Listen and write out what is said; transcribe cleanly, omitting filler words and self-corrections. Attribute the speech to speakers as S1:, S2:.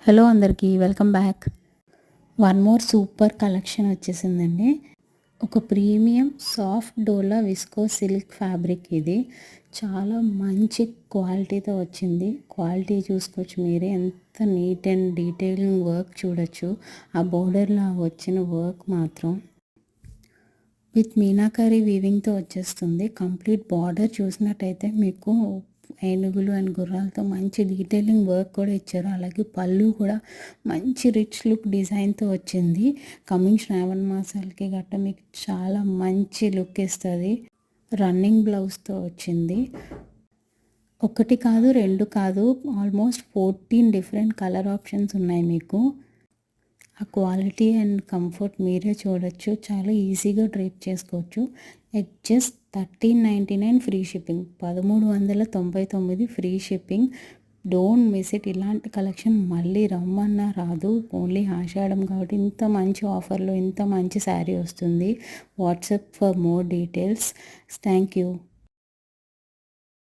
S1: Hello అందరికీ welcome back. One more super collection వచ్చేసిందండి. ఒక ప్రీమియం సాఫ్ట్ డోలా విస్కో సిల్క్ ఫ్యాబ్రిక్ ఇది చాలా మంచి క్వాలిటీతో వచ్చింది. క్వాలిటీ చూసుకోవచ్చు మీరే, ఎంత నీట్ అండ్ డీటెయిలింగ్ వర్క్ చూడొచ్చు. ఆ బోర్డర్లో వచ్చిన వర్క్ మాత్రం విత్ మీనాకరీ వీవింగ్తో వచ్చేస్తుంది. కంప్లీట్ బార్డర్ చూసినట్టయితే మీకు ఏనుగులు అండ్ గుర్రాలతో మంచి డీటెయిలింగ్ వర్క్ కూడా ఇచ్చారు. అలాగే పళ్ళు కూడా మంచి రిచ్ లుక్ డిజైన్తో వచ్చింది. కమింగ్ శ్రావణ మాసాలకి గట్ట మీకు చాలా మంచి లుక్ ఇస్తుంది. రన్నింగ్ బ్లౌజ్తో వచ్చింది. ఒకటి కాదు, రెండు కాదు, ఆల్మోస్ట్ 14 డిఫరెంట్ కలర్ ఆప్షన్స్ ఉన్నాయి మీకు. ఆ క్వాలిటీ అండ్ కంఫర్ట్ మీరే చూడొచ్చు. చాలా ఈజీగా డ్రేప్ చేసుకోవచ్చు. At just 1399 free shipping, 1399 free shipping. Don't miss it. ఇలాంటి కలెక్షన్ మళ్ళీ రమ్మన్నా రాదు. ఓన్లీ ఆషాఢం కాబట్టి ఇంత మంచి ఆఫర్లో ఇంత మంచి శారీ వస్తుంది. WhatsApp for more details. Thank you.